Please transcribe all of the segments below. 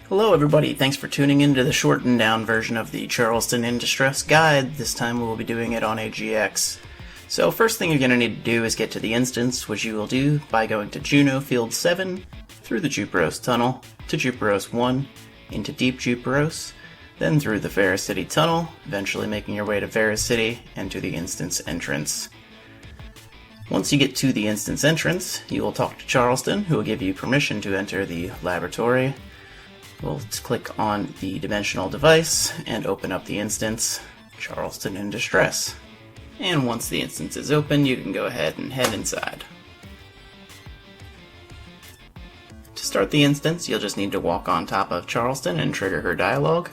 Hello everybody, thanks for tuning in to the shortened down version of the Charleston in Distress guide. This time we'll be doing it on a GX. So first thing you're going to need to do is get to the instance, which you will do by going to Juno Field 7, through the Juperos Tunnel, to Juperos 1, into Deep Juperos, then through the Ferris City Tunnel, eventually making your way to Ferris City and to the instance entrance. Once you get to the instance entrance, you will talk to Charleston, who will give you permission to enter the laboratory. We'll click on the dimensional device and open up the instance, Charleston in Distress. And once the instance is open, you can go ahead and head inside. To start the instance, you'll just need to walk on top of Charleston and trigger her dialogue.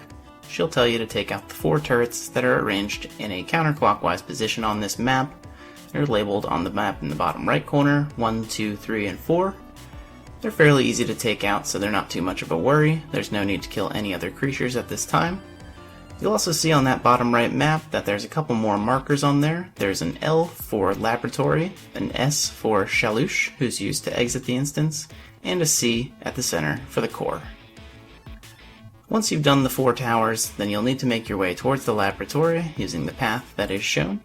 She'll tell you to take out the 4 turrets that are arranged in a counterclockwise position on this map. They're labeled on the map in the bottom right corner, 1, 2, 3, and 4. They're fairly easy to take out, so they're not too much of a worry. There's no need to kill any other creatures at this time. You'll also see on that bottom right map that there's a couple more markers on there. There's an L for Laboratory, an S for Shalush, who's used to exit the instance, and a C at the center for the core. Once you've done the 4 towers, then you'll need to make your way towards the laboratory using the path that is shown.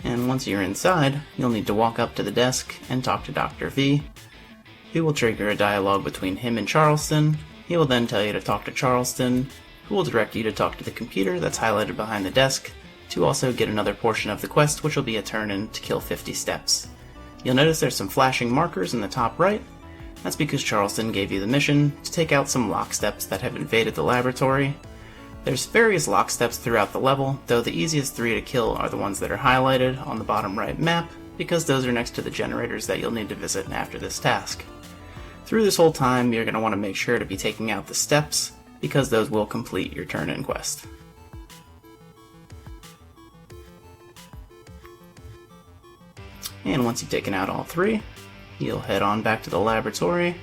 And once you're inside, you'll need to walk up to the desk and talk to Dr. V. He will trigger a dialogue between him and Charleston. He will then tell you to talk to Charleston, who will direct you to talk to the computer that's highlighted behind the desk, to also get another portion of the quest, which will be a turn-in to kill 50 steps. You'll notice there's some flashing markers in the top right. That's because Charleston gave you the mission to take out some lock steps that have invaded the laboratory. There's various lock steps throughout the level, though the easiest 3 to kill are the ones that are highlighted on the bottom right map, because those are next to the generators that you'll need to visit after this task. Through this whole time, you're going to want to make sure to be taking out the steps, because those will complete your turn-in quest. And once you've taken out all 3, you'll head on back to the laboratory,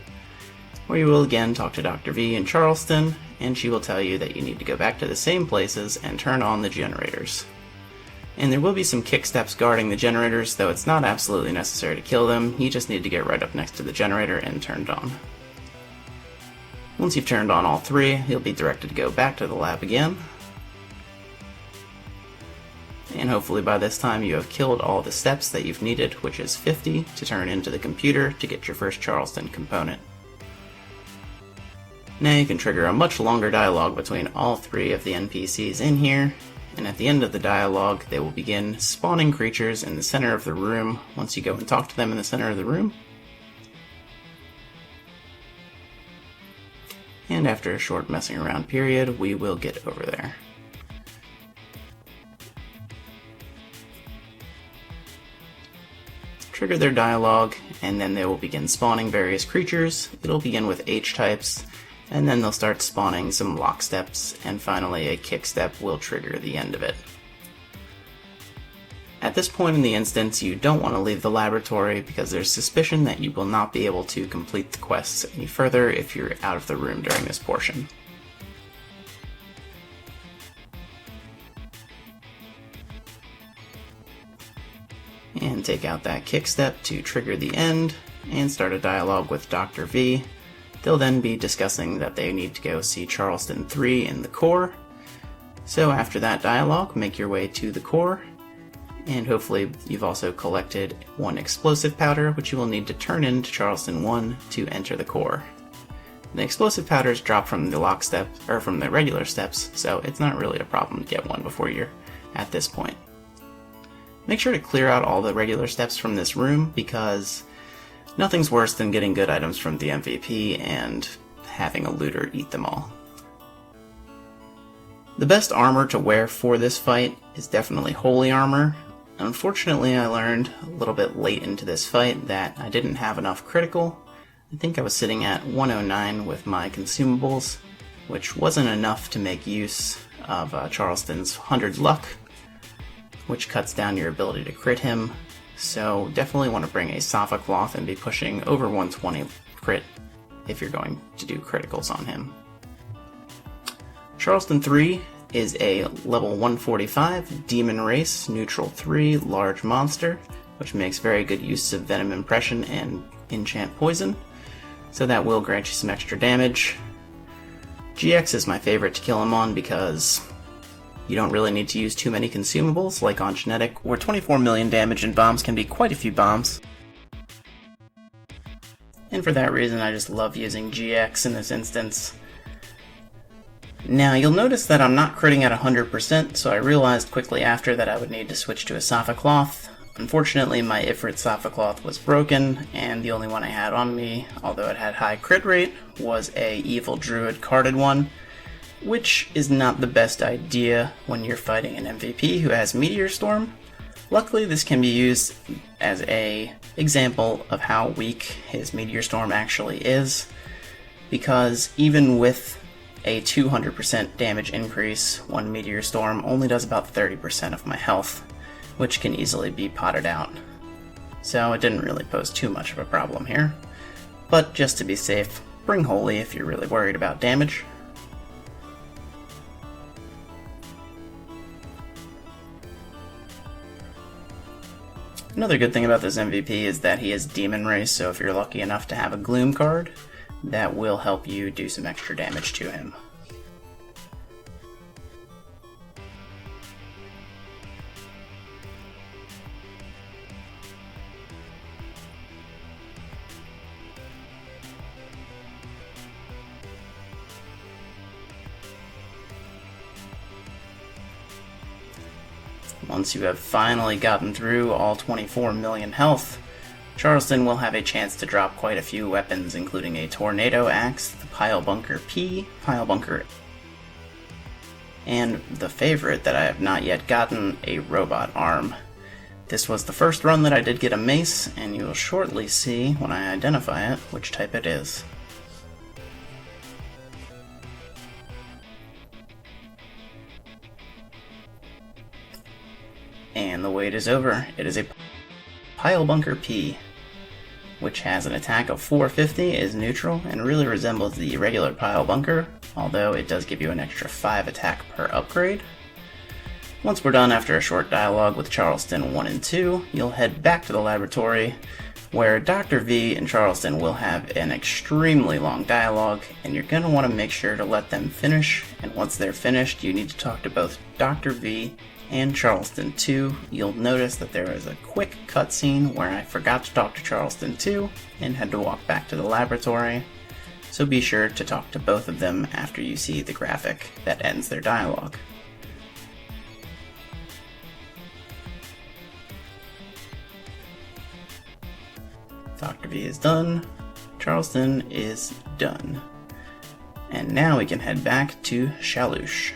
where you will again talk to Dr. V and Charleston, and she will tell you that you need to go back to the same places and turn on the generators. And there will be some kick steps guarding the generators, though it's not absolutely necessary to kill them. You just need to get right up next to the generator and turned on. Once you've turned on all 3, you'll be directed to go back to the lab again. And hopefully by this time you have killed all the steps that you've needed, which is 50 to turn into the computer to get your first Charleston component. Now you can trigger a much longer dialogue between all 3 of the NPCs in here, and at the end of the dialogue they will begin spawning creatures in the center of the room once you go and talk to them in the center of the room. And after a short messing around period, we will get over there. Trigger their dialogue, and then they will begin spawning various creatures. It'll begin with H-types, and then they'll start spawning some lock steps, and finally a kick step will trigger the end of it. At this point in the instance, you don't want to leave the laboratory because there's suspicion that you will not be able to complete the quests any further if you're out of the room during this portion. And take out that kick step to trigger the end, and start a dialogue with Dr. V. They'll then be discussing that they need to go see Charleston 3 in the core. So after that dialogue, make your way to the core, and hopefully you've also collected 1 explosive powder, which you will need to turn into Charleston 1 to enter the core. The explosive powders drop from the lock step, or from the regular steps, so it's not really a problem to get one before you're at this point. Make sure to clear out all the regular steps from this room, because nothing's worse than getting good items from the MVP and having a looter eat them all. The best armor to wear for this fight is definitely holy armor. Unfortunately, I learned a little bit late into this fight that I didn't have enough critical. I think I was sitting at 109 with my consumables, which wasn't enough to make use of Charleston's 100 luck, which cuts down your ability to crit him. So definitely want to bring a Safa Cloth and be pushing over 120 crit if you're going to do criticals on him. Charleston 3 is a level 145 Demon Race, neutral 3, large monster, which makes very good use of Venom Impression and Enchant Poison, so that will grant you some extra damage. GX is my favorite to kill him on because you don't really need to use too many consumables, like on Genetic, where 24 million damage in bombs can be quite a few bombs. And for that reason, I just love using GX in this instance. Now, you'll notice that I'm not critting at 100%, so I realized quickly after that I would need to switch to a Sophocloth. Unfortunately, my Ifrit Sophocloth was broken, and the only one I had on me, although it had high crit rate, was a Evil Druid carded one, which is not the best idea when you're fighting an MVP who has Meteor Storm. Luckily, this can be used as an example of how weak his Meteor Storm actually is, because even with a 200% damage increase, one Meteor Storm only does about 30% of my health, which can easily be potted out. So it didn't really pose too much of a problem here. But just to be safe, bring Holy if you're really worried about damage. Another good thing about this MVP is that he is Demon Race, so if you're lucky enough to have a Gloom card, that will help you do some extra damage to him. Once you have finally gotten through all 24 million health, Charleston will have a chance to drop quite a few weapons, including a Tornado Axe, the Pile Bunker P, Pile Bunker, and the favorite that I have not yet gotten, a Robot Arm. This was the first run that I did get a mace, and you will shortly see, when I identify it, which type it is. And the wait is over. It is a Pile Bunker P, which has an attack of 450, is neutral, and really resembles the regular Pile Bunker, although it does give you an extra 5 attack per upgrade. Once we're done after a short dialogue with Charleston 1 and 2, you'll head back to the laboratory, where Dr. V and Charleston will have an extremely long dialogue, and you're going to want to make sure to let them finish, and once they're finished, you need to talk to both Dr. V and Charleston 2. You'll notice that there is a quick cutscene where I forgot to talk to Charleston 2 and had to walk back to the laboratory, so be sure to talk to both of them after you see the graphic that ends their dialogue. Dr. V is done, Charleston is done. And now we can head back to Shalush,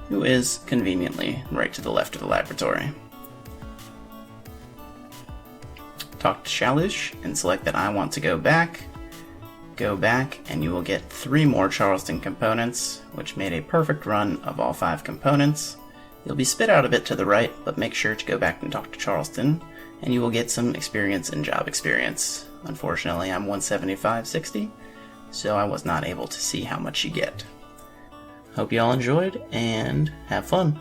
who is conveniently right to the left of the laboratory. Talk to Shalush and select that I want to go back, and you will get 3 more Charleston components, which made a perfect run of all 5 components. You'll be spit out a bit to the right, but make sure to go back and talk to Charleston, and you will get some experience and job experience. Unfortunately, I'm 175.60, so I was not able to see how much you get. Hope you all enjoyed, and have fun!